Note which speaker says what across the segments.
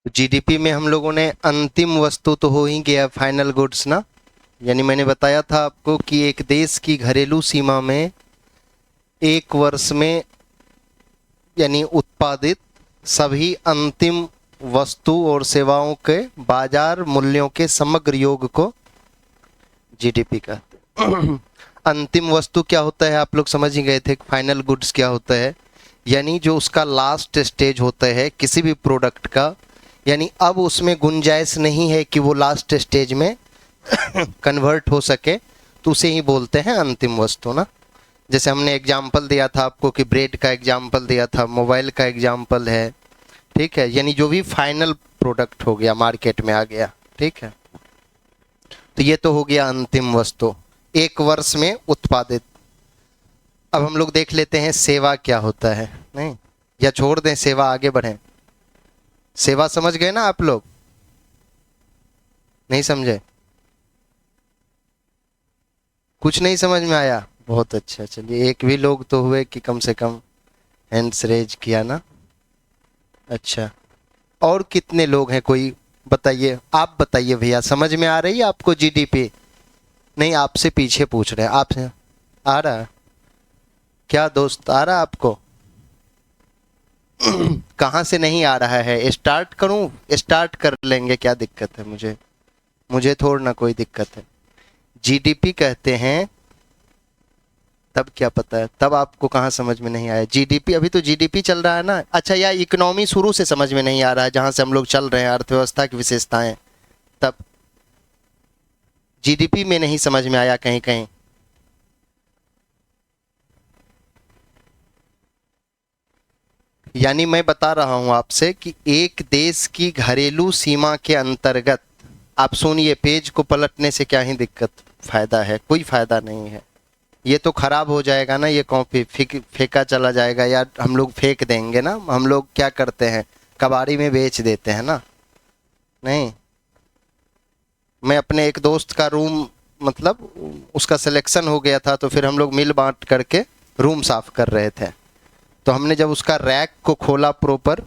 Speaker 1: GDP में हम लोगों ने अंतिम वस्तु तो हो ही गया, फाइनल गुड्स ना। यानी मैंने बताया था आपको कि एक देश की घरेलू सीमा में एक वर्ष में यानी उत्पादित सभी अंतिम वस्तु और सेवाओं के बाजार मूल्यों के समग्र योग को जीडीपी कहते हैं। अंतिम वस्तु क्या होता है आप लोग समझ ही गए थे। फाइनल गुड्स क्या होता है, यानी जो उसका लास्ट स्टेज होता है किसी भी प्रोडक्ट का, यानी अब उसमें गुंजाइश नहीं है कि वो लास्ट स्टेज में कन्वर्ट हो सके, तो उसे ही बोलते हैं अंतिम वस्तु ना। जैसे हमने एग्जाम्पल दिया था आपको कि ब्रेड का एग्जाम्पल दिया था, मोबाइल का एग्जाम्पल है, ठीक है। यानी जो भी फाइनल प्रोडक्ट हो गया मार्केट में आ गया, ठीक है। तो ये तो हो गया अंतिम वस्तु एक वर्ष में उत्पादित। अब हम लोग देख लेते हैं सेवा क्या होता है। नहीं, या छोड़ दें सेवा, आगे बढ़ें। सेवा समझ गए ना आप लोग? नहीं समझे? कुछ नहीं समझ में आया? बहुत अच्छा, चलिए एक भी लोग तो हुए कि कम से कम हैंड्स रेज किया ना। अच्छा, और कितने लोग हैं, कोई बताइए। आप बताइए भैया, समझ में आ रही है आपको जीडीपी? नहीं, आपसे पीछे पूछ रहे हैं। आपसे आ रहा है क्या दोस्त? आ रहा है आपको? कहाँ से नहीं आ रहा है? स्टार्ट करूं? स्टार्ट कर लेंगे, क्या दिक्कत है? मुझे थोड़ा ना कोई दिक्कत है। जीडीपी कहते हैं, तब क्या पता है, तब आपको कहाँ समझ में नहीं आया? जीडीपी, अभी तो जीडीपी चल रहा है ना। अच्छा, या इकोनॉमी शुरू से समझ में नहीं आ रहा है, जहाँ से हम लोग चल रहे हैं, अर्थव्यवस्था की विशेषताएं, तब जीडीपी में नहीं समझ में आया कहीं कहीं? यानी मैं बता रहा हूं आपसे कि एक देश की घरेलू सीमा के अंतर्गत, आप सुनिए, पेज को पलटने से क्या ही दिक्कत, फायदा है? कोई फायदा नहीं है। ये तो खराब हो जाएगा ना, ये कॉपी फेंका चला जाएगा यार, हम लोग फेंक देंगे ना। हम लोग क्या करते हैं, कबाड़ी में बेच देते हैं ना। नहीं, मैं अपने एक दोस्त का रूम, मतलब उसका सिलेक्शन हो गया था, तो फिर हम लोग मिल बांट करके रूम साफ कर रहे थे। तो हमने जब उसका रैक को खोला प्रॉपर,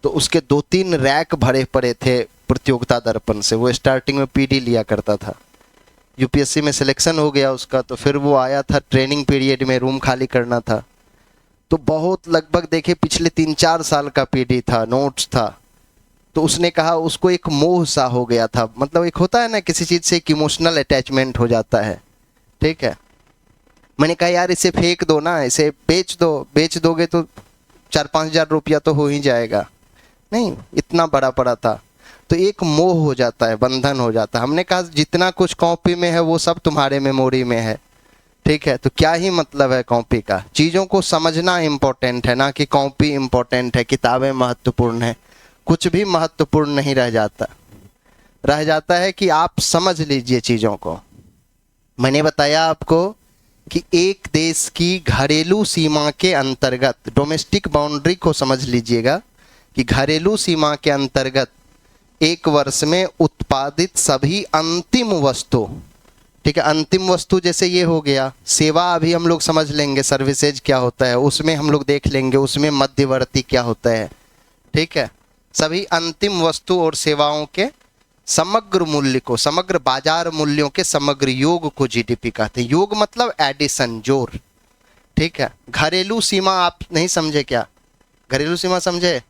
Speaker 1: तो उसके 2-3 रैक भरे पड़े थे प्रतियोगिता दर्पण से। वो स्टार्टिंग में पीडी लिया करता था, यूपीएससी में सिलेक्शन हो गया उसका, तो फिर वो आया था ट्रेनिंग पीरियड में, रूम खाली करना था। तो बहुत, लगभग देखे पिछले 3-4 साल का पीडी था, नोट्स था। तो उसने कहा उसको एक मोह सा हो गया था, मतलब एक होता है ना किसी चीज़ से एक इमोशनल अटैचमेंट हो जाता है, ठीक है। मैंने कहा यार इसे फेंक दो ना, इसे बेच दो, बेच दोगे तो 4-5 हज़ार रुपया तो हो ही जाएगा। नहीं, इतना बड़ा पड़ा था। तो एक मोह हो जाता है, बंधन हो जाता है। हमने कहा जितना कुछ कॉपी में है वो सब तुम्हारे मेमोरी में है, ठीक है। तो क्या ही मतलब है कॉपी का? चीज़ों को समझना इम्पोर्टेंट है ना, कि कॉपी इम्पोर्टेंट है, किताबें महत्वपूर्ण है। कुछ भी महत्वपूर्ण नहीं रह जाता। रह जाता है कि आप समझ लीजिए चीज़ों को। मैंने बताया आपको कि एक देश की घरेलू सीमा के अंतर्गत, डोमेस्टिक बाउंड्री को समझ लीजिएगा, कि घरेलू सीमा के अंतर्गत एक वर्ष में उत्पादित सभी अंतिम वस्तु, ठीक है। अंतिम वस्तु जैसे ये हो गया, सेवा अभी हम लोग समझ लेंगे, सर्विसेज क्या होता है, उसमें हम लोग देख लेंगे, उसमें मध्यवर्ती क्या होता है, ठीक है। सभी अंतिम वस्तु और सेवाओं के समग्र मूल्य को, समग्र बाजार मूल्यों के समग्र योग को जीडीपी कहते हैं। योग मतलब एडिशन, जोड़, ठीक है। घरेलू सीमा आप नहीं समझे क्या? घरेलू सीमा समझे?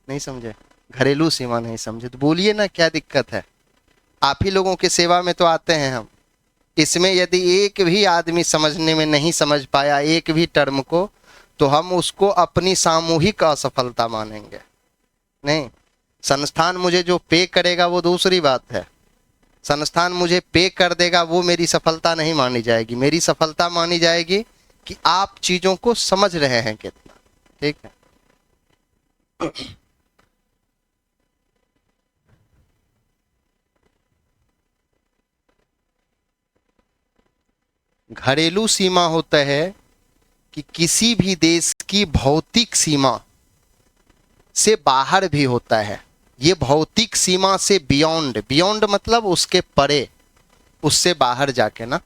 Speaker 1: नहीं समझे? घरेलू सीमा नहीं समझे तो बोलिए ना, क्या दिक्कत है? आप ही लोगों की सेवा में तो आते हैं हम। इसमें यदि एक भी आदमी समझने में नहीं समझ पाया एक भी टर्म को, तो हम उसको अपनी सामूहिक असफलता मानेंगे। नहीं, संस्थान मुझे जो पे करेगा वो दूसरी बात है। संस्थान मुझे पे कर देगा वो मेरी सफलता नहीं मानी जाएगी। मेरी सफलता मानी जाएगी कि आप चीजों को समझ रहे हैं कितना, ठीक है। घरेलू सीमा होता है कि किसी भी देश की भौतिक सीमा से बाहर भी होता है। ये भौतिक सीमा से बियॉन्ड, बियॉन्ड मतलब उसके परे, उससे बाहर जाके ना।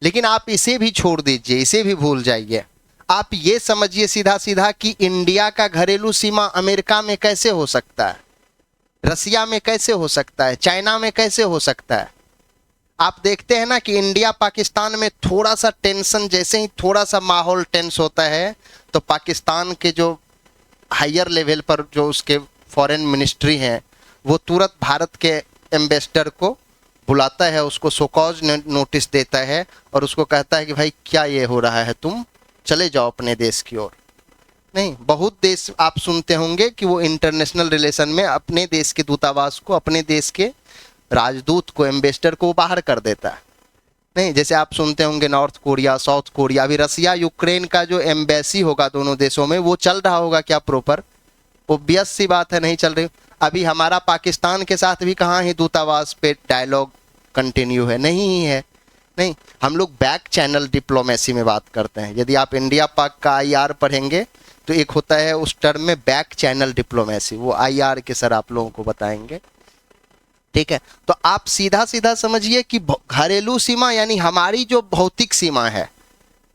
Speaker 1: लेकिन आप इसे भी छोड़ दीजिए, इसे भी भूल जाइए। आप ये समझिए सीधा सीधा कि इंडिया का घरेलू सीमा अमेरिका में कैसे हो सकता है, रसिया में कैसे हो सकता है, चाइना में कैसे हो सकता है। आप देखते हैं ना कि इंडिया पाकिस्तान में थोड़ा सा टेंशन, जैसे ही थोड़ा सा माहौल टेंस होता है तो पाकिस्तान के जो हायर लेवल पर जो उसके फॉरेन मिनिस्ट्री हैं वो तुरंत भारत के एम्बेसडर को बुलाता है, उसको शोकॉज नोटिस देता है और उसको कहता है कि भाई क्या ये हो रहा है, तुम चले जाओ अपने देश की ओर। नहीं, बहुत देश आप सुनते होंगे कि वो इंटरनेशनल रिलेशन में अपने देश के दूतावास को, अपने देश के राजदूत को, एम्बेसडर को बाहर कर देता है। नहीं, जैसे आप सुनते होंगे नॉर्थ कोरिया, साउथ कोरिया, अभी रसिया यूक्रेन का जो एम्बेसी होगा दोनों देशों में वो चल रहा होगा क्या प्रॉपर? ओब्वियस सी बात है नहीं चल रही। अभी हमारा पाकिस्तान के साथ भी कहाँ ही दूतावास पे डायलॉग कंटिन्यू है, नहीं ही है। नहीं, हम लोग बैक चैनल डिप्लोमेसी में बात करते हैं। यदि आप इंडिया पाक का आईआर पढ़ेंगे तो एक होता है उस टर्म में बैक चैनल डिप्लोमेसी, वो आईआर के सर आप लोगों को बताएंगे, ठीक है। तो आप सीधा सीधा समझिए कि घरेलू सीमा यानी हमारी जो भौतिक सीमा है,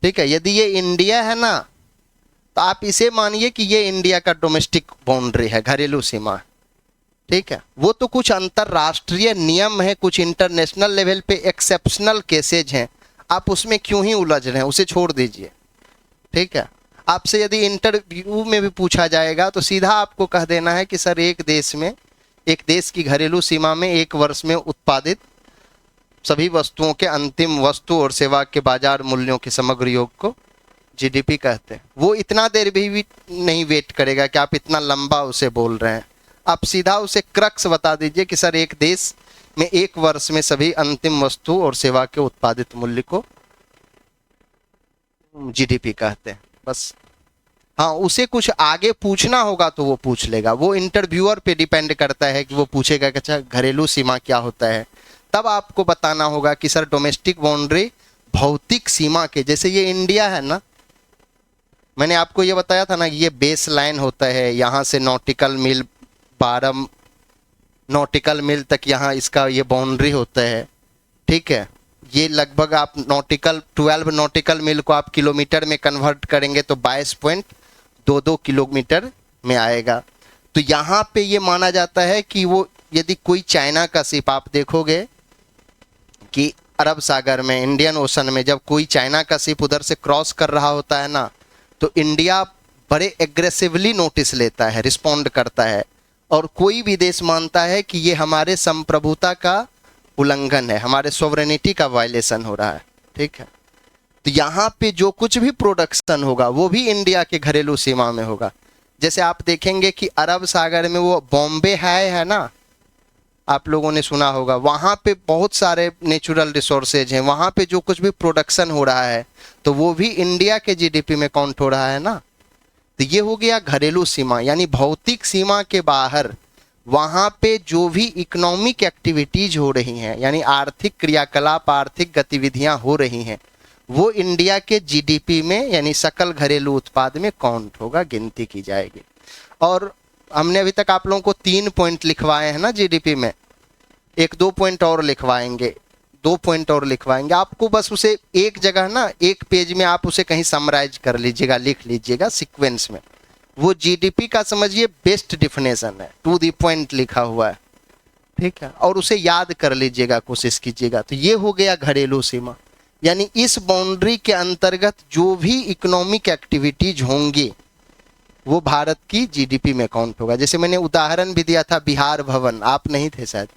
Speaker 1: ठीक है, यदि ये इंडिया है ना तो आप इसे मानिए कि ये इंडिया का डोमेस्टिक बाउंड्री है, घरेलू सीमा, ठीक है। वो तो कुछ अंतरराष्ट्रीय नियम है, कुछ इंटरनेशनल लेवल पे एक्सेप्शनल केसेज हैं, आप उसमें क्यों ही उलझ रहे हैं, उसे छोड़ दीजिए, ठीक है। आपसे यदि इंटरव्यू में भी पूछा जाएगा तो सीधा आपको कह देना है कि सर एक देश की घरेलू सीमा में एक वर्ष में उत्पादित सभी वस्तुओं के अंतिम वस्तु और सेवा के बाजार मूल्यों के समग्र योग को जीडीपी कहते हैं। वो इतना देर भी नहीं वेट करेगा कि आप इतना लंबा उसे बोल रहे हैं, आप सीधा उसे क्रक्स बता दीजिए कि सर एक देश में एक वर्ष में सभी अंतिम वस्तु और सेवा के उत्पादित मूल्य को जीडीपी कहते हैं, बस। हाँ, उसे कुछ आगे पूछना होगा तो वो पूछ लेगा, वो इंटरव्यूअर पे डिपेंड करता है कि वो पूछेगा कि अच्छा घरेलू सीमा क्या होता है। तब आपको बताना होगा कि सर डोमेस्टिक बाउंड्री भौतिक सीमा के, जैसे ये इंडिया है ना, मैंने आपको ये बताया था ना, ये बेस लाइन होता है, यहाँ से नॉटिकल मील 12 नॉटिकल मील तक यहाँ इसका ये बाउंड्री होता है, ठीक है। ये लगभग आप 12 नॉटिकल मील को आप किलोमीटर में कन्वर्ट करेंगे तो 22.22 किलोमीटर में आएगा। तो यहाँ पे ये माना जाता है कि वो यदि कोई चाइना का शिप, आप देखोगे कि अरब सागर में, इंडियन ओशन में जब कोई चाइना का शिप उधर से क्रॉस कर रहा होता है ना, तो इंडिया बड़े एग्रेसिवली नोटिस लेता है, रिस्पॉन्ड करता है, और कोई भी देश मानता है कि ये हमारे संप्रभुता का उल्लंघन है, हमारे सोवरेनिटी का वायलेशन हो रहा है, ठीक है। तो यहाँ पे जो कुछ भी प्रोडक्शन होगा वो भी इंडिया के घरेलू सीमा में होगा। जैसे आप देखेंगे कि अरब सागर में वो बॉम्बे है ना, आप लोगों ने सुना होगा, वहाँ पे बहुत सारे नेचुरल रिसोर्सेज हैं, वहाँ पे जो कुछ भी प्रोडक्शन हो रहा है तो वो भी इंडिया के जीडीपी में काउंट हो रहा है ना। तो ये हो गया घरेलू सीमा, यानी भौतिक सीमा के बाहर वहाँ पे जो भी इकोनॉमिक एक्टिविटीज हो रही हैं, यानी आर्थिक क्रियाकलाप, आर्थिक गतिविधियाँ हो रही हैं, वो इंडिया के जीडीपी में यानी सकल घरेलू उत्पाद में काउंट होगा, गिनती की जाएगी। और हमने अभी तक आप लोगों को 3 पॉइंट लिखवाए हैं ना जीडीपी में, 1-2 पॉइंट और लिखवाएंगे, 2 पॉइंट और लिखवाएंगे। आपको बस उसे एक जगह ना, एक पेज में आप उसे कहीं समराइज कर लीजिएगा, लिख लीजिएगा सीक्वेंस में। वो जीडीपी का समझिए बेस्ट डिफिनेशन है, टू द पॉइंट लिखा हुआ है, ठीक है, और उसे याद कर लीजिएगा, कोशिश कीजिएगा। तो ये हो गया घरेलू सीमा, यानी इस बाउंड्री के अंतर्गत जो भी इकोनॉमिक एक्टिविटीज होंगी वो भारत की जीडीपी में काउंट होगा। जैसे मैंने उदाहरण भी दिया था बिहार भवन, आप नहीं थे शायद,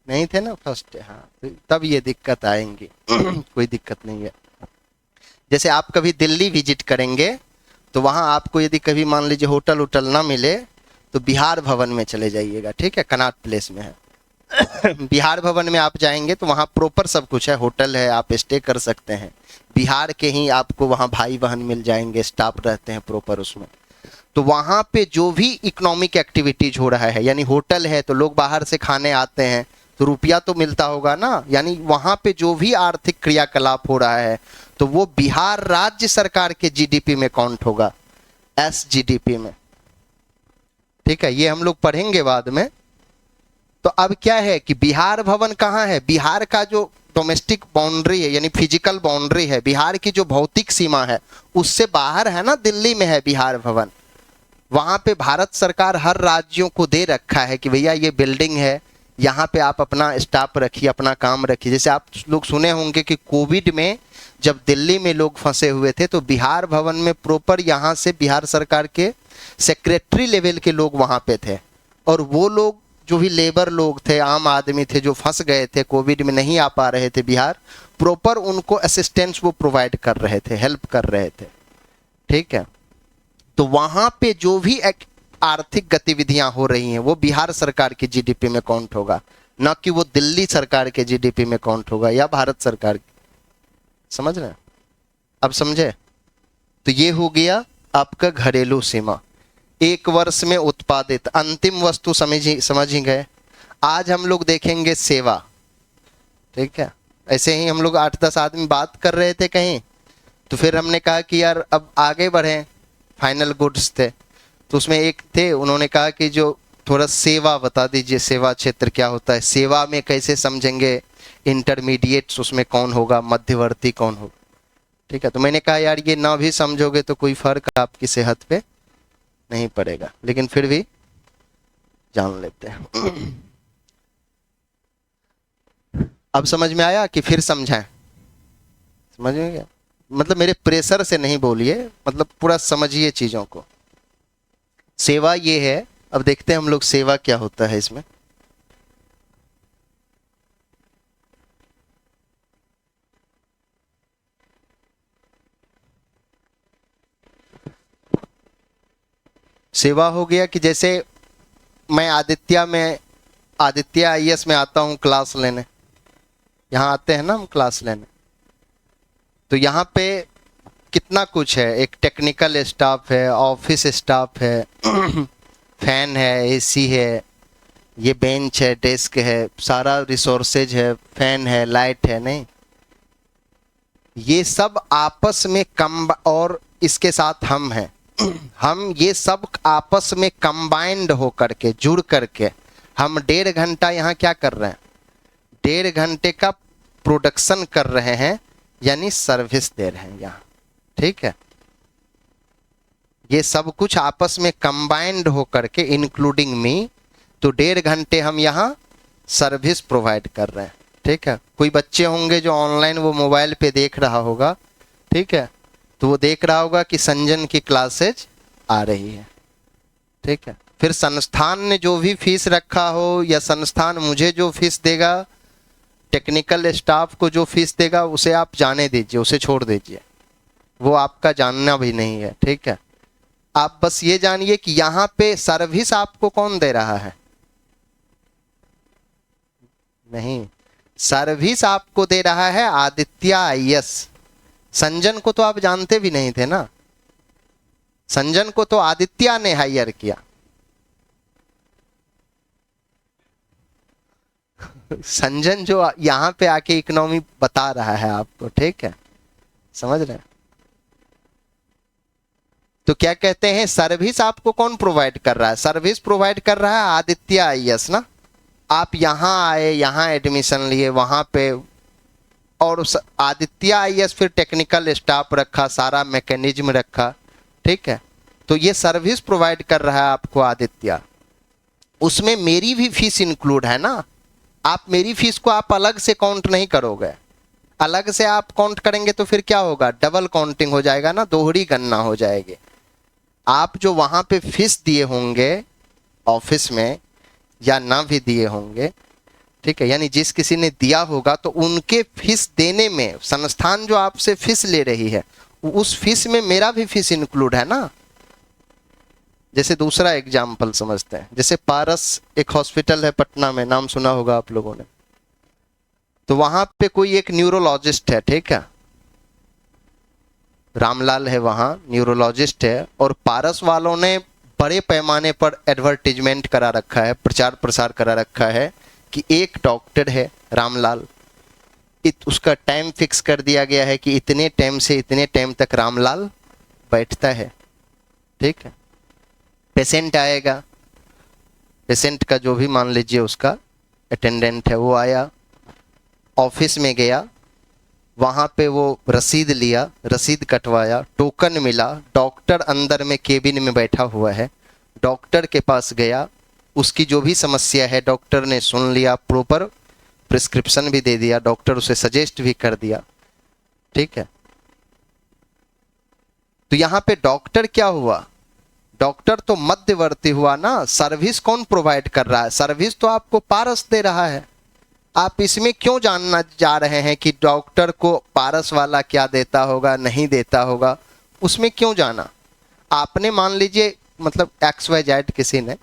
Speaker 1: नहीं थे ना फर्स्ट, हाँ, तब ये दिक्कत आएंगी कोई दिक्कत नहीं है। जैसे आप कभी दिल्ली विजिट करेंगे तो वहाँ आपको यदि कभी मान लीजिए होटल उटल ना मिले तो बिहार भवन में चले जाइएगा, ठीक है, कनॉट प्लेस में है बिहार भवन में आप जाएंगे तो वहाँ प्रॉपर सब कुछ है, होटल है, आप स्टे कर सकते हैं, बिहार के ही आपको वहाँ भाई बहन मिल जाएंगे, स्टाफ रहते हैं प्रॉपर उसमें। तो वहाँ पे जो भी इकोनॉमिक एक्टिविटीज हो रहा है, यानी होटल है तो लोग बाहर से खाने आते हैं तो रुपया तो मिलता होगा ना, यानी वहाँ पे जो भी आर्थिक क्रियाकलाप हो रहा है तो वो बिहार राज्य सरकार के जीडीपी में काउंट होगा, एसजीडीपी में, ठीक है। ये हम लोग पढ़ेंगे बाद में। तो अब क्या है कि बिहार भवन कहाँ है, बिहार का जो डोमेस्टिक बाउंड्री है, यानी फिजिकल बाउंड्री है, बिहार की जो भौतिक सीमा है उससे बाहर है ना, दिल्ली में है बिहार भवन। वहां पे भारत सरकार हर राज्यों को दे रखा है कि भैया ये बिल्डिंग है, यहाँ पे आप अपना स्टाफ रखिए, अपना काम रखिए। जैसे आप लोग सुने होंगे कि कोविड में जब दिल्ली में लोग फंसे हुए थे तो बिहार भवन में प्रॉपर यहाँ से बिहार सरकार के सेक्रेटरी लेवल के लोग वहाँ पे थे, और वो लोग जो भी लेबर लोग थे, आम आदमी थे जो फंस गए थे कोविड में, नहीं आ पा रहे थे बिहार, प्रॉपर उनको असिस्टेंस वो प्रोवाइड कर रहे थे, हेल्प कर रहे थे। ठीक है, तो वहां पे जो भी आर्थिक गतिविधियां हो रही हैं वो बिहार सरकार की जीडीपी में काउंट होगा, ना कि वो दिल्ली सरकार के जीडीपी में काउंट होगा या भारत सरकार की। समझ रहे हैं? अब समझे? तो ये हो गया आपका घरेलू सीमा, एक वर्ष में उत्पादित अंतिम वस्तु। समझ ही गए। आज हम लोग देखेंगे सेवा। ठीक है, ऐसे ही हम लोग 8-10 आदमी बात कर रहे थे कहीं, तो फिर हमने कहा कि यार अब आगे बढ़े। फाइनल गुड्स थे, तो उसमें एक थे, उन्होंने कहा कि जो थोड़ा सेवा बता दीजिए, सेवा क्षेत्र क्या होता है, सेवा में कैसे समझेंगे, इंटरमीडिएट्स उसमें कौन होगा, मध्यवर्ती कौन होगा। ठीक है, तो मैंने कहा यार ये ना भी समझोगे तो कोई फर्क आपकी सेहत पे नहीं पड़ेगा, लेकिन फिर भी जान लेते हैं। अब समझ में आया कि फिर समझाएं? समझ में गया? मतलब मेरे प्रेशर से नहीं बोलिए, मतलब पूरा समझिए चीजों को। सेवा ये है। अब देखते हैं हम लोग सेवा क्या होता है इसमें। सेवा हो गया कि जैसे मैं आदित्य आईएएस में आता हूं क्लास लेने, यहां आते हैं ना हम क्लास लेने, तो यहाँ पे कितना कुछ है, एक टेक्निकल स्टाफ है, ऑफिस स्टाफ है, फैन है, एसी है, ये बेंच है, डेस्क है, सारा रिसोर्सेज है, फैन है, लाइट है, नहीं, ये सब आपस में कम, और इसके साथ हम हैं। हम ये सब आपस में कंबाइंड हो करके, जुड़ करके हम 1.5 घंटा यहाँ क्या कर रहे हैं, 1.5 घंटे का प्रोडक्शन कर रहे हैं, यानी सर्विस दे रहे हैं यहाँ। ठीक है, ये सब कुछ आपस में कंबाइंड हो करके, इंक्लूडिंग मी, तो 1.5 घंटे हम यहाँ सर्विस प्रोवाइड कर रहे हैं। ठीक है, कोई बच्चे होंगे जो ऑनलाइन वो मोबाइल पे देख रहा होगा, ठीक है, तो वो देख रहा होगा कि संजन की क्लासेज आ रही है। ठीक है, फिर संस्थान ने जो भी फीस रखा हो, या संस्थान मुझे जो फीस देगा, टेक्निकल स्टाफ को जो फीस देगा, उसे आप जाने दीजिए, उसे छोड़ दीजिए, वो आपका जानना भी नहीं है। ठीक है, आप बस ये जानिए कि यहाँ पे सर्विस आपको कौन दे रहा है। नहीं, सर्विस आपको दे रहा है आदित्य आईएएस। संजन को तो आप जानते भी नहीं थे ना, संजन को तो आदित्य ने हायर किया। संजन जो यहाँ पे आके इकोनॉमी बता रहा है आपको। ठीक है, समझ रहे हैं? तो क्या कहते हैं, सर्विस आपको कौन प्रोवाइड कर रहा है, सर्विस प्रोवाइड कर रहा है आदित्य आईएएस ना। आप यहाँ आए, यहाँ एडमिशन लिए, वहां पे, और आदित्य आईएएस फिर टेक्निकल स्टाफ रखा, सारा मैकेनिज्म रखा। ठीक है, तो ये सर्विस प्रोवाइड कर रहा है आपको आदित्य। उसमें मेरी भी फीस इंक्लूड है ना। आप मेरी फीस को आप अलग से काउंट नहीं करोगे, अलग से आप काउंट करेंगे तो फिर क्या होगा, डबल काउंटिंग हो जाएगा ना, दोहरी गणना हो जाएगी। आप जो वहां पे फीस दिए होंगे ऑफिस में, या ना भी दिए होंगे, ठीक है, यानी जिस किसी ने दिया होगा, तो उनके फीस देने में संस्थान जो आपसे फीस ले रही है, उस फीस में मेरा भी फीस इंक्लूड है ना। जैसे दूसरा एग्जाम्पल समझते हैं, जैसे पारस एक हॉस्पिटल है पटना में, नाम सुना होगा आप लोगों ने, तो वहां पे कोई एक न्यूरोलॉजिस्ट है। ठीक है, रामलाल है वहां, न्यूरोलॉजिस्ट है, और पारस वालों ने बड़े पैमाने पर एडवर्टीजमेंट करा रखा है, प्रचार प्रसार करा रखा है कि एक डॉक्टर है रामलाल, उसका टाइम फिक्स कर दिया गया है कि इतने टाइम से इतने टाइम तक रामलाल बैठता है। ठीक है, पेशेंट आएगा, पेशेंट का जो भी मान लीजिए उसका अटेंडेंट है वो आया, ऑफिस में गया, वहां पे वो रसीद लिया, रसीद कटवाया, टोकन मिला, डॉक्टर अंदर में केबिन में बैठा हुआ है, डॉक्टर के पास गया, उसकी जो भी समस्या है डॉक्टर ने सुन लिया, प्रॉपर प्रिस्क्रिप्शन भी दे दिया, डॉक्टर उसे सजेस्ट भी कर दिया, ठीक है। तो यहां पे डॉक्टर क्या हुआ, डॉक्टर तो मध्यवर्ती हुआ ना, सर्विस कौन प्रोवाइड कर रहा है, सर्विस तो आपको पारस दे रहा है। आप इसमें क्यों जानना जा रहे हैं कि डॉक्टर को पारस वाला क्या देता होगा नहीं देता होगा, उसमें क्यों जाना। आपने मान लीजिए मतलब XYZ किसी ने,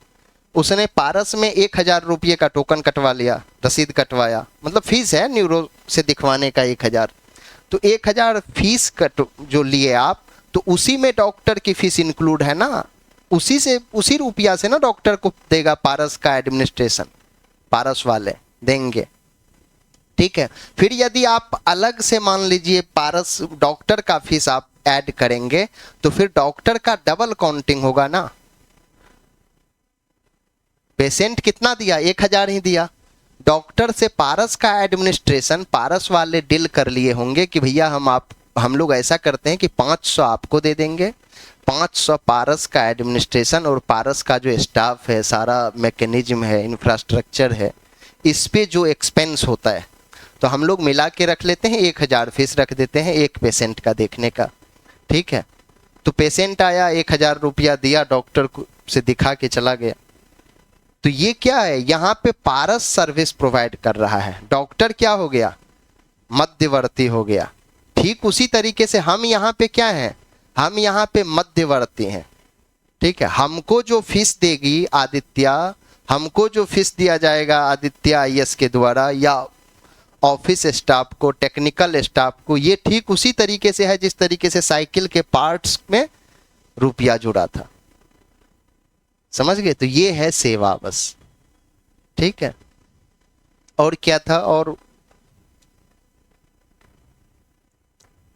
Speaker 1: उसने पारस में 1,000 रुपये का टोकन कटवा लिया, रसीद कटवाया, मतलब फीस है न्यूरो से दिखवाने का 1,000, तो 1,000 फीस कट जो लिए आप, तो उसी में डॉक्टर की फीस इंक्लूड है ना, उसी से उसी रुपया से ना डॉक्टर को देगा पारस का एडमिनिस्ट्रेशन, पारस वाले देंगे, ठीक है। फिर यदि आप अलग से मान लीजिए पारस डॉक्टर का फीस आप ऐड करेंगे, तो फिर डॉक्टर का डबल काउंटिंग होगा ना। पेशेंट कितना दिया, 1,000 ही दिया, डॉक्टर से पारस का एडमिनिस्ट्रेशन पारस वाले डील कर लिए होंगे कि भैया हम लोग ऐसा करते हैं कि 500 आपको दे देंगे, 500 पारस का एडमिनिस्ट्रेशन और पारस का जो स्टाफ है, सारा मैकेनिज्म है, इंफ्रास्ट्रक्चर है, इस पे जो एक्सपेंस होता है तो हम लोग मिला के रख लेते हैं, 1,000 फीस रख देते हैं एक पेशेंट का देखने का, ठीक है। तो पेशेंट आया, 1,000 रुपया दिया, डॉक्टर को से दिखा के चला गया, तो ये क्या है, यहाँ पे पारस सर्विस प्रोवाइड कर रहा है, डॉक्टर क्या हो गया, मध्यवर्ती हो गया। ठीक उसी तरीके से हम यहाँ पे क्या हैं, हम यहाँ पे मध्यवर्ती हैं, ठीक है। हमको जो फीस देगी आदित्य, हमको जो फीस दिया जाएगा आदित्य IS के द्वारा या ऑफिस स्टाफ को, टेक्निकल स्टाफ को, ये ठीक उसी तरीके से है जिस तरीके से साइकिल के पार्ट्स में रुपया जुड़ा था, समझ गए। तो ये है सेवा बस, ठीक है। और क्या था, और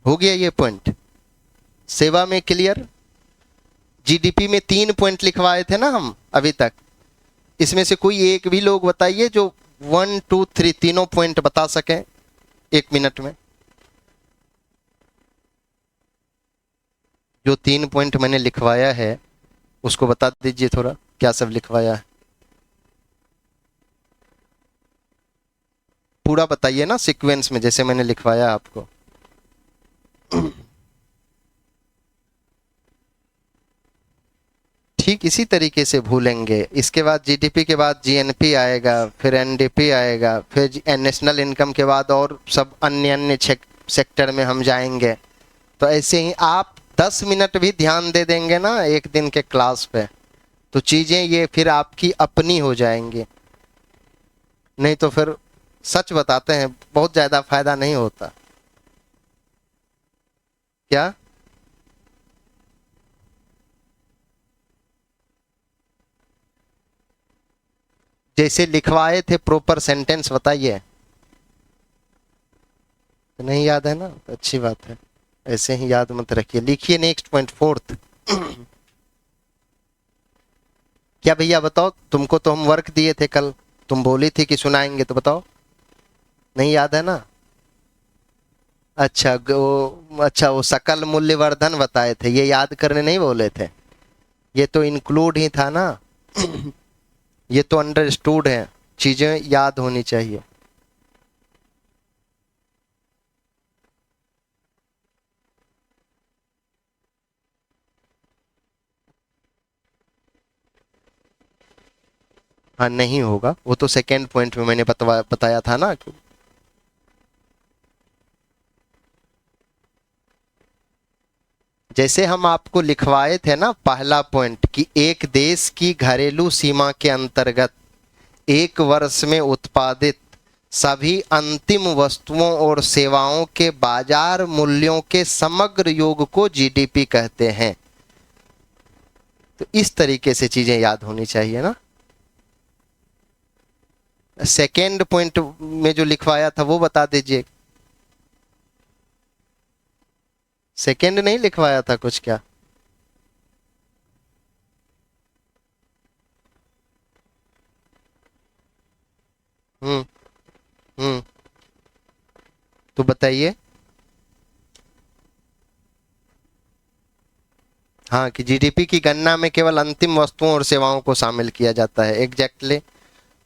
Speaker 1: हो गया ये पॉइंट सेवा में क्लियर। GDP में 3 पॉइंट लिखवाए थे ना हम अभी तक, इसमें से कोई एक भी लोग बताइए जो 1 2 3 तीनों पॉइंट बता सकें 1 मिनट में। जो 3 पॉइंट मैंने लिखवाया है उसको बता दीजिए थोड़ा, क्या सब लिखवाया है, पूरा बताइए ना सीक्वेंस में जैसे मैंने लिखवाया आपको। ठीक इसी तरीके से भूलेंगे। इसके बाद GDP के बाद GNP आएगा, फिर NDP आएगा, फिर नेशनल इनकम के बाद और सब अन्य अन्य सेक्टर में हम जाएंगे। तो ऐसे ही आप 10 मिनट भी ध्यान दे देंगे ना एक दिन के क्लास पे, तो चीज़ें ये फिर आपकी अपनी हो जाएंगी। नहीं तो फिर सच बताते हैं बहुत ज़्यादा फायदा नहीं होता। क्या जैसे लिखवाए थे प्रॉपर सेंटेंस बताइए। तो नहीं याद है ना, तो अच्छी बात है, ऐसे ही याद मत रखिए। लिखिए नेक्स्ट पॉइंट 4th। क्या भैया बताओ, तुमको तो हम वर्क दिए थे कल, तुम बोली थी कि सुनाएंगे, तो बताओ, नहीं याद है ना। अच्छा वो सकल मूल्यवर्धन बताए थे, ये याद करने नहीं बोले थे, ये तो इंक्लूड ही था ना। ये तो अंडरस्टूड है, चीजें याद होनी चाहिए। हाँ नहीं होगा, वो तो सेकेंड पॉइंट में मैंने बताया था ना। जैसे हम आपको लिखवाए थे ना पहला पॉइंट कि एक देश की घरेलू सीमा के अंतर्गत एक वर्ष में उत्पादित सभी अंतिम वस्तुओं और सेवाओं के बाजार मूल्यों के समग्र योग को GDP कहते हैं। तो इस तरीके से चीजें याद होनी चाहिए ना। सेकेंड पॉइंट में जो लिखवाया था वो बता दीजिए। सेकेंड नहीं लिखवाया था कुछ क्या? हम्म हम्म तो बताइए। हाँ, कि जीडीपी की गणना में केवल अंतिम वस्तुओं और सेवाओं को शामिल किया जाता है। एग्जैक्टली।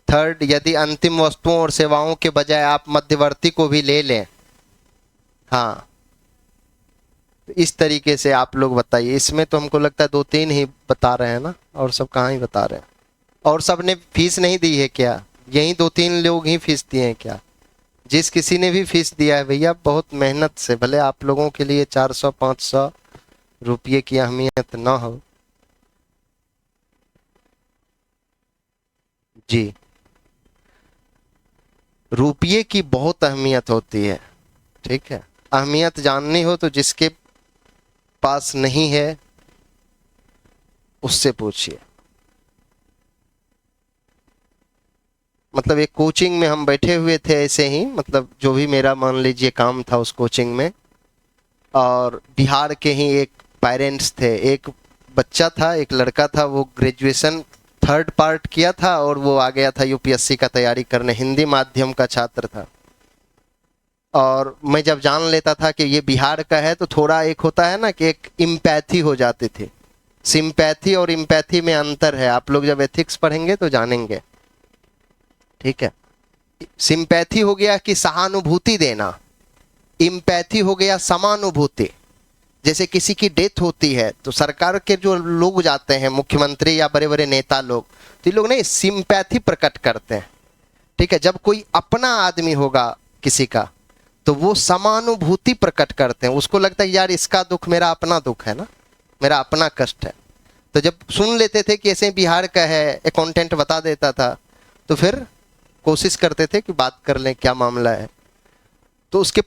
Speaker 1: थर्ड, यदि अंतिम वस्तुओं और सेवाओं के बजाय आप मध्यवर्ती को भी ले लें, हाँ, तो इस तरीके से आप लोग बताइए। इसमें तो हमको लगता है दो तीन ही बता रहे हैं ना, और सब कहाँ ही बता रहे हैं। और सब ने फीस नहीं दी है क्या? यही दो तीन लोग ही फीस दिए हैं क्या? जिस किसी ने भी फीस दिया है भैया, बहुत मेहनत से, भले आप लोगों के लिए 400-500 रुपये की अहमियत ना हो। जी, रुपये की बहुत अहमियत होती है। ठीक है, अहमियत जाननी हो तो जिसके पास नहीं है उससे पूछिए। मतलब एक कोचिंग में हम बैठे हुए थे ऐसे ही, मतलब जो भी मेरा मान लीजिए काम था उस कोचिंग में, और बिहार के ही एक पेरेंट्स थे। एक बच्चा था, एक लड़का था, वो ग्रेजुएशन थर्ड पार्ट किया था और वो आ गया था यूपीएससी का तैयारी करने, हिंदी माध्यम का छात्र था। और मैं जब जान लेता था कि ये बिहार का है तो थोड़ा एक होता है ना कि एक इम्पैथी हो जाती थी। सिंपैथी और इम्पैथी में अंतर है, आप लोग जब एथिक्स पढ़ेंगे तो जानेंगे। ठीक है, सिंपैथी हो गया कि सहानुभूति देना, इम्पैथी हो गया समानुभूति। जैसे किसी की डेथ होती है तो सरकार के जो लोग जाते हैं, मुख्यमंत्री या बड़े बड़े नेता लोग, तो ये लोग नहीं सिंपैथी प्रकट करते हैं। ठीक है, जब कोई अपना आदमी होगा किसी का तो वो समानुभूति प्रकट करते हैं। उसको लगता है यार इसका दुख मेरा अपना दुख है ना, मेरा अपना कष्ट है। तो जब सुन लेते थे कि ऐसे बिहार का है, अकाउंटेंट बता देता था, तो फिर कोशिश करते थे कि बात कर लें क्या मामला है। तो उसके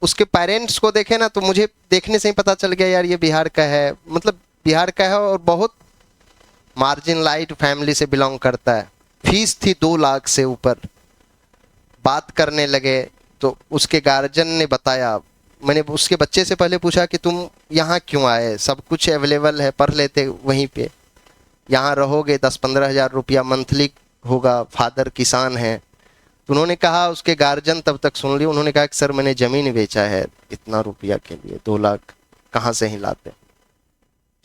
Speaker 1: उसके पेरेंट्स को देखे ना, तो मुझे देखने से ही पता चल गया यार ये बिहार का है, मतलब बिहार का है और बहुत मार्जिनलाइज्ड फैमिली से बिलोंग करता है। फीस थी 2 लाख से ऊपर। बात करने लगे तो उसके गार्जियन ने बताया, मैंने उसके बच्चे से पहले पूछा कि तुम यहाँ क्यों आए, सब कुछ अवेलेबल है, पढ़ लेते वहीं पे, यहाँ रहोगे 10-15 हज़ार रुपया मंथली होगा, फादर किसान है। तो उन्होंने कहा, उसके गार्जियन तब तक सुन लिए, उन्होंने कहा कि सर मैंने ज़मीन बेचा है इतना रुपया के लिए, 2 लाख कहाँ से ही लाते।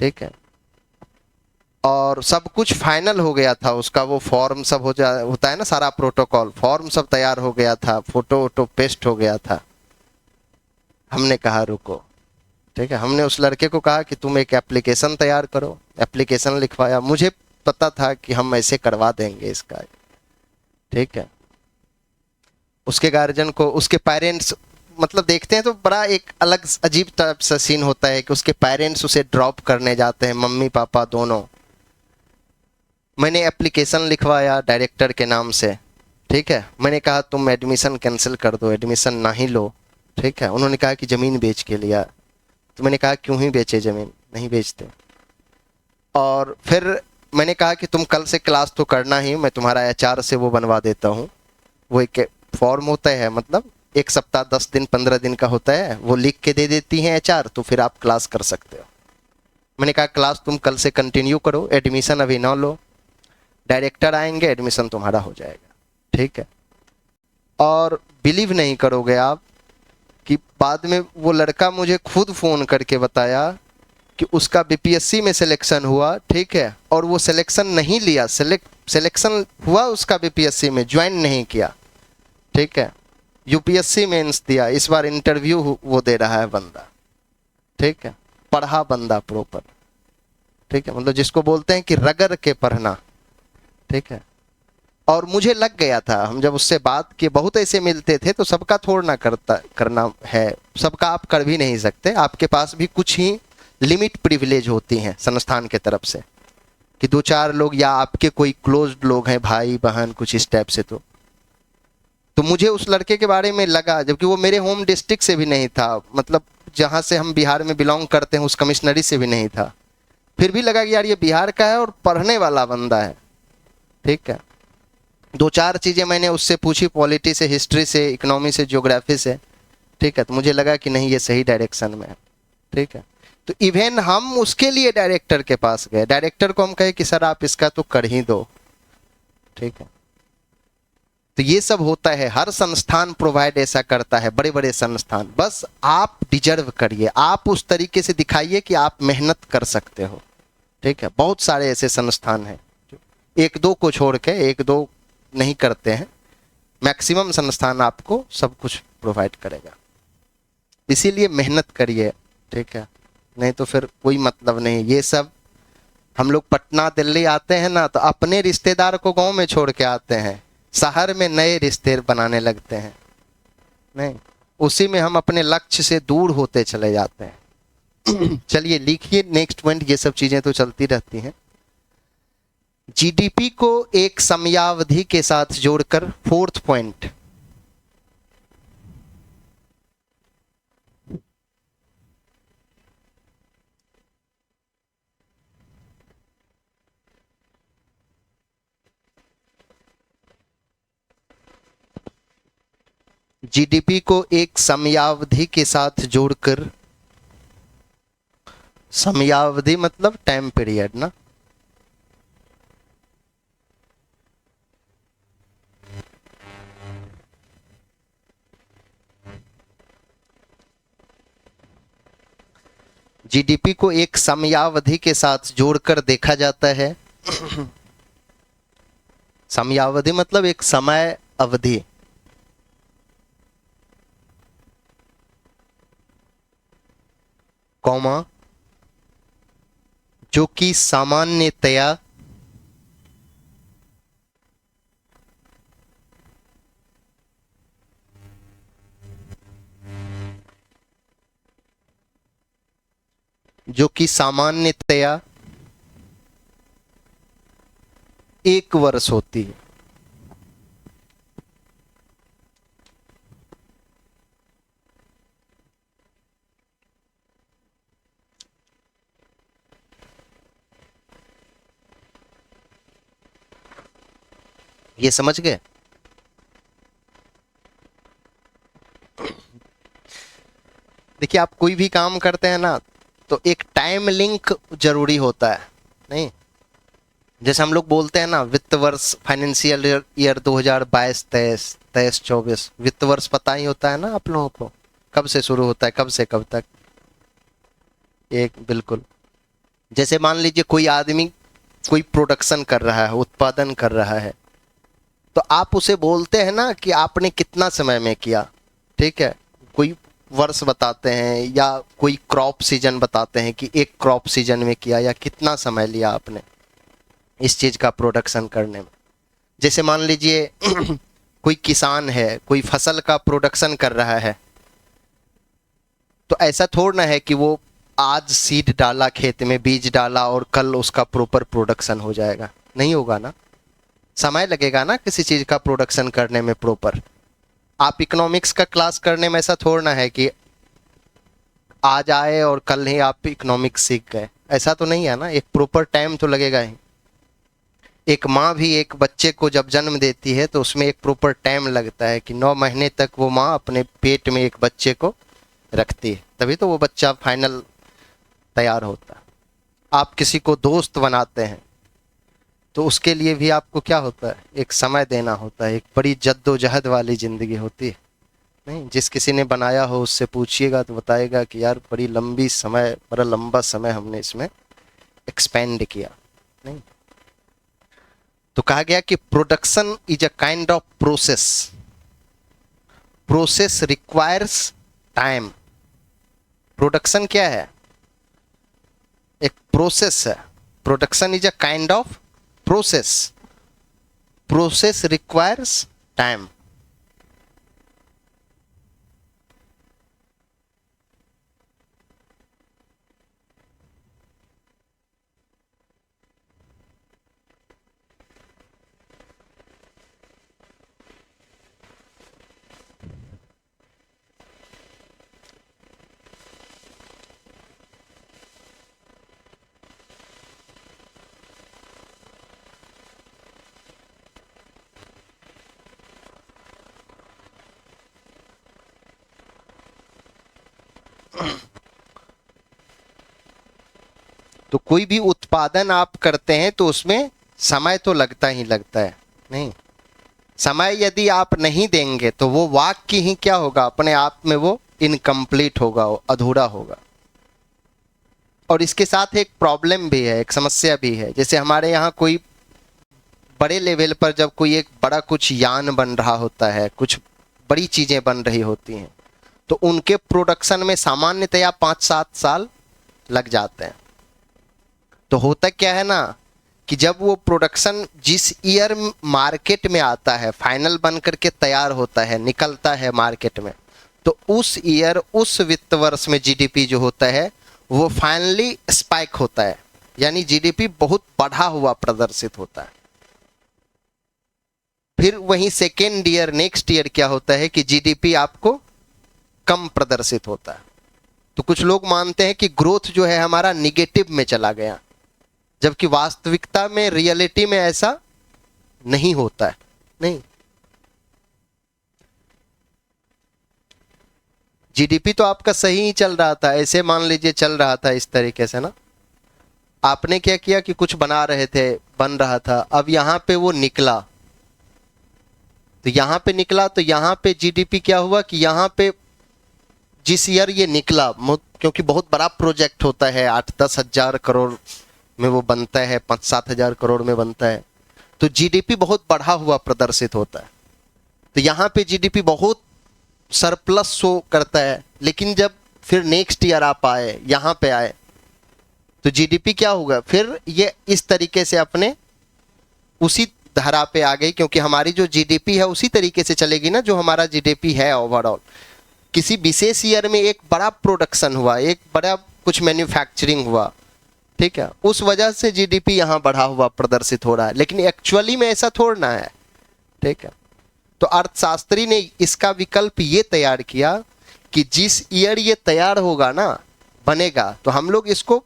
Speaker 1: ठीक है, और सब कुछ फाइनल हो गया था उसका, वो फॉर्म सब होता है ना, सारा प्रोटोकॉल, फॉर्म सब तैयार हो गया था, फोटो वोटो पेस्ट हो गया था। हमने कहा रुको। ठीक है, हमने उस लड़के को कहा कि तुम एक एप्लीकेशन तैयार करो। एप्लीकेशन लिखवाया, मुझे पता था कि हम ऐसे करवा देंगे इसका। ठीक है, उसके गार्जियन को, उसके पेरेंट्स, मतलब देखते हैं तो बड़ा एक अलग अजीब टाइप सा सीन होता है कि उसके पेरेंट्स उसे ड्रॉप करने जाते हैं, मम्मी पापा दोनों। मैंने एप्लीकेशन लिखवाया डायरेक्टर के नाम से। ठीक है, मैंने कहा तुम एडमिशन कैंसिल कर दो, एडमिशन ना ही लो। ठीक है, उन्होंने कहा कि ज़मीन बेच के लिया। तो मैंने कहा क्यों ही बेचे ज़मीन, नहीं बेचते। और फिर मैंने कहा कि तुम कल से क्लास तो करना ही, मैं तुम्हारा एचआर से वो बनवा देता हूँ। वो एक फॉर्म होता है, मतलब 1 सप्ताह 10 दिन 15 दिन का होता है, वो लिख के दे देती हैं एचआर, तो फिर आप क्लास कर सकते हो। मैंने कहा क्लास तुम कल से कंटिन्यू करो, एडमिशन अभी ना लो, डायरेक्टर आएंगे एडमिशन तुम्हारा हो जाएगा। ठीक है, और बिलीव नहीं करोगे आप कि बाद में वो लड़का मुझे खुद फ़ोन करके बताया कि उसका बीपीएससी में सिलेक्शन हुआ। ठीक है, और वो सिलेक्शन नहीं लिया, सिलेक्शन हुआ उसका बीपीएससी में, ज्वाइन नहीं किया। ठीक है, यूपीएससी मेंस दिया, इस बार इंटरव्यू वो दे रहा है बंदा। ठीक है, पढ़ा बंदा प्रॉपर। ठीक है, मतलब जिसको बोलते हैं कि रगड़ के पढ़ना। ठीक है, और मुझे लग गया था, हम जब उससे बात किए, बहुत ऐसे मिलते थे, तो सबका थोड़ा ना करना है, सबका आप कर भी नहीं सकते। आपके पास भी कुछ ही लिमिट प्रिविलेज होती हैं संस्थान के तरफ से, कि 2-4 लोग या आपके कोई क्लोज्ड लोग हैं, भाई बहन कुछ इस टाइप से। तो मुझे उस लड़के के बारे में लगा, जबकि वो मेरे होम डिस्ट्रिक्ट से भी नहीं था, मतलब जहाँ से हम बिहार में बिलोंग करते हैं उस कमिश्नरी से भी नहीं था, फिर भी लगा कि यार ये बिहार का है और पढ़ने वाला बंदा है। ठीक है, 2-4 चीज़ें मैंने उससे पूछी, पॉलिटी से, हिस्ट्री से, इकोनॉमी से, ज्योग्राफी से। ठीक है, तो मुझे लगा कि नहीं ये सही डायरेक्शन में है। ठीक है, तो इवन हम उसके लिए डायरेक्टर के पास गए, डायरेक्टर को हम कहे कि सर आप इसका तो कर ही दो। ठीक है, तो ये सब होता है, हर संस्थान प्रोवाइड ऐसा करता है, बड़े बड़े संस्थान। बस आप डिजर्व करिए, आप उस तरीके से दिखाइए कि आप मेहनत कर सकते हो। ठीक है, बहुत सारे ऐसे संस्थान हैं, एक दो को छोड़ के, एक दो नहीं करते हैं, मैक्सिमम संस्थान आपको सब कुछ प्रोवाइड करेगा। इसीलिए मेहनत करिए। ठीक है, नहीं तो फिर कोई मतलब नहीं। ये सब हम लोग पटना दिल्ली आते हैं ना, तो अपने रिश्तेदार को गांव में छोड़ के आते हैं, शहर में नए रिश्ते बनाने लगते हैं। नहीं, उसी में हम अपने लक्ष्य से दूर होते चले जाते हैं। चलिए लिखिए नेक्स्ट पॉइंट। ये सब चीजें तो चलती रहती हैं। जीडीपी को एक समयावधि के साथ जोड़कर, फोर्थ पॉइंट, जीडीपी को एक समयावधि के साथ जोड़कर, समयावधि मतलब टाइम पीरियड ना, जीडीपी को एक समयावधि के साथ जोड़कर देखा जाता है। समयावधि मतलब एक समय अवधि, कौमा, जो कि सामान्यतया एक वर्ष होती है। ये समझ गए? देखिए, आप कोई भी काम करते हैं ना, तो एक टाइम लिंक जरूरी होता है। नहीं, जैसे हम लोग बोलते हैं ना, वित्त वर्ष, फाइनेंशियल ईयर 2022-23, 23-24, वित्त वर्ष पता ही होता है ना आप लोगों को, कब से शुरू होता है, कब से कब तक। एक बिल्कुल, जैसे मान लीजिए कोई आदमी कोई प्रोडक्शन कर रहा है, उत्पादन कर रहा है, तो आप उसे बोलते हैं ना कि आपने कितना समय में किया। ठीक है, कोई वर्ष बताते हैं या कोई क्रॉप सीजन बताते हैं कि एक क्रॉप सीजन में किया, या कितना समय लिया आपने इस चीज का प्रोडक्शन करने में। जैसे मान लीजिए कोई किसान है, कोई फसल का प्रोडक्शन कर रहा है, तो ऐसा थोड़ा ना है कि वो आज सीड डाला, खेत में बीज डाला और कल उसका प्रॉपर प्रोडक्शन हो जाएगा। नहीं होगा ना, समय लगेगा ना किसी चीज का प्रोडक्शन करने में प्रॉपर। आप इकोनॉमिक्स का क्लास करने में ऐसा थोड़ा ना है कि आज आए और कल ही आप इकोनॉमिक्स सीख गए, ऐसा तो नहीं है ना, एक प्रॉपर टाइम तो लगेगा ही। एक माँ भी एक बच्चे को जब जन्म देती है तो उसमें एक प्रॉपर टाइम लगता है कि 9 महीने तक वो माँ अपने पेट में एक बच्चे को रखती है, तभी तो वो बच्चा फाइनल तैयार होता है। आप किसी को दोस्त बनाते हैं तो उसके लिए भी आपको क्या होता है, एक समय देना होता है, एक बड़ी जद्दोजहद वाली जिंदगी होती है। नहीं, जिस किसी ने बनाया हो उससे पूछिएगा तो बताएगा कि यार बड़ी बड़ा लंबा समय हमने इसमें एक्सपेंड किया। नहीं, तो कहा गया कि production is a kind of process, process requires time. Production क्या है, एक प्रोसेस है। Production is a kind of process, process requires time. तो कोई भी उत्पादन आप करते हैं तो उसमें समय तो लगता ही लगता है। नहीं, समय यदि आप नहीं देंगे तो वो वाक्य ही क्या होगा, अपने आप में वो इनकम्प्लीट होगा, वो अधूरा होगा। और इसके साथ एक प्रॉब्लम भी है, एक समस्या भी है। जैसे हमारे यहाँ कोई बड़े लेवल पर जब कोई एक बड़ा कुछ यान बन रहा होता है, कुछ बड़ी चीज़ें बन रही होती हैं, तो उनके प्रोडक्शन में सामान्यतया 5-7 साल लग जाते हैं। तो होता क्या है ना कि जब वो प्रोडक्शन जिस ईयर मार्केट में आता है, फाइनल बन करके तैयार होता है, निकलता है मार्केट में, तो उस ईयर, उस वित्त वर्ष में जीडीपी जो होता है वो फाइनली स्पाइक होता है, यानी जीडीपी बहुत बढ़ा हुआ प्रदर्शित होता है। फिर वहीं सेकेंड ईयर, नेक्स्ट ईयर क्या होता है कि जीडीपी आपको कम प्रदर्शित होता है। तो कुछ लोग मानते हैं कि ग्रोथ जो है हमारा निगेटिव में चला गया, जबकि वास्तविकता में, रियलिटी में ऐसा नहीं होता है। नहीं, जीडीपी तो आपका सही ही चल रहा था, ऐसे मान लीजिए चल रहा था इस तरीके से ना। आपने क्या किया कि कुछ बना रहे थे, बन रहा था, अब यहां पे वो निकला, तो यहां पे निकला, तो यहां पे जीडीपी क्या हुआ कि यहां पे जिस ईयर ये निकला, क्योंकि बहुत बड़ा प्रोजेक्ट होता है, 8-10 हजार करोड़ में वो बनता है, 5-7 हजार करोड़ में बनता है, तो जीडीपी बहुत बढ़ा हुआ प्रदर्शित होता है। तो यहाँ पे जीडीपी बहुत सरप्लस शो करता है। लेकिन जब फिर नेक्स्ट ईयर आप आए, यहाँ पे आए, तो जीडीपी क्या होगा, फिर ये इस तरीके से अपने उसी धारा पे आ गई, क्योंकि हमारी जो जीडीपी है उसी तरीके से चलेगी ना जो हमारा जीडीपी है ओवरऑल। किसी विशेष ईयर में एक बड़ा प्रोडक्शन हुआ, एक बड़ा कुछ मैन्युफैक्चरिंग हुआ, ठीक है, उस वजह से जीडीपी यहाँ बढ़ा हुआ प्रदर्शित हो रहा है, लेकिन एक्चुअली में ऐसा थोड़ा है, ठीक है। तो अर्थशास्त्री ने इसका विकल्प ये तैयार किया कि जिस ईयर ये तैयार होगा ना, बनेगा, तो हम लोग इसको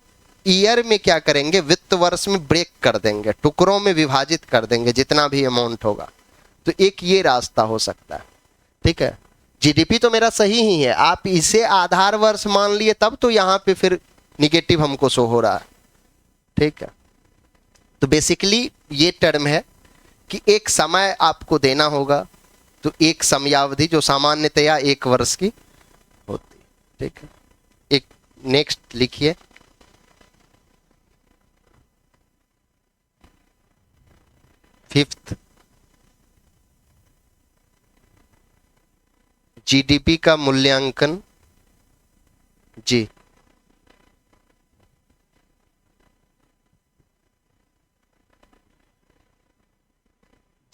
Speaker 1: ईयर में क्या करेंगे, वित्त वर्ष में ब्रेक कर देंगे, टुकड़ों में विभाजित कर देंगे जितना भी अमाउंट होगा। तो एक ये रास्ता हो सकता है, ठीक है। जीडीपी तो मेरा सही ही है, आप इसे आधार वर्ष मान लिए तब तो यहाँ पे फिर निगेटिव हमको शो हो रहा है, ठीक है। तो बेसिकली ये टर्म है कि एक समय आपको देना होगा, तो एक समयावधि जो सामान्यतया 1 वर्ष की होती है, ठीक है। एक नेक्स्ट लिखिए, फिफ्थ, जीडीपी का मूल्यांकन। जी,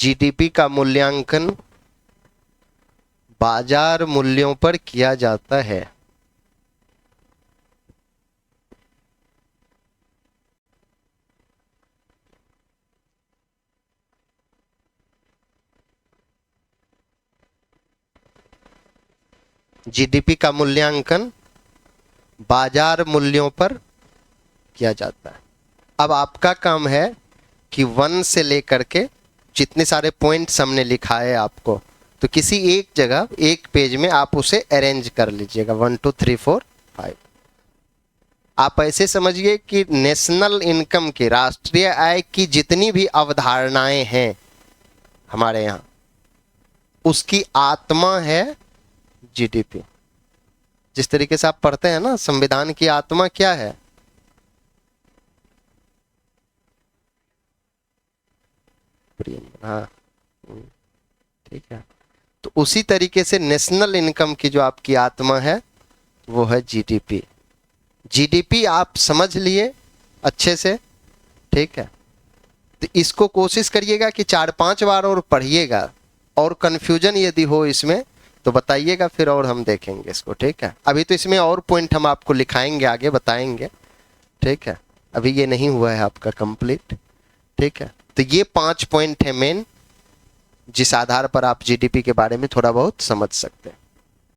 Speaker 1: जीडीपी का मूल्यांकन बाजार मूल्यों पर किया जाता है। जीडीपी का मूल्यांकन बाजार मूल्यों पर किया जाता है। अब आपका काम है कि 1 से लेकर के जितने सारे पॉइंट्स हमने लिखा है आपको, तो किसी एक जगह, एक पेज में आप उसे अरेंज कर लीजिएगा, 1 2 3 4 5। आप ऐसे समझिए कि नेशनल इनकम की, राष्ट्रीय आय की जितनी भी अवधारणाएं हैं हमारे यहाँ, उसकी आत्मा है जीडीपी। जिस तरीके से आप पढ़ते हैं ना, संविधान की आत्मा क्या है, हाँ, ठीक है। तो उसी तरीके से नेशनल इनकम की जो आपकी आत्मा है वो है जीडीपी। जीडीपी आप समझ लिए अच्छे से, ठीक है। तो इसको कोशिश करिएगा कि 4-5 बार और पढ़िएगा, और कंफ्यूजन यदि हो इसमें तो बताइएगा, फिर और हम देखेंगे इसको, ठीक है। अभी तो इसमें और पॉइंट हम आपको लिखाएंगे, आगे बताएंगे, ठीक है। अभी ये नहीं हुआ है आपका कंप्लीट, ठीक है। तो ये 5 पॉइंट है मेन, जिस आधार पर आप जीडीपी के बारे में थोड़ा बहुत समझ सकते हैं।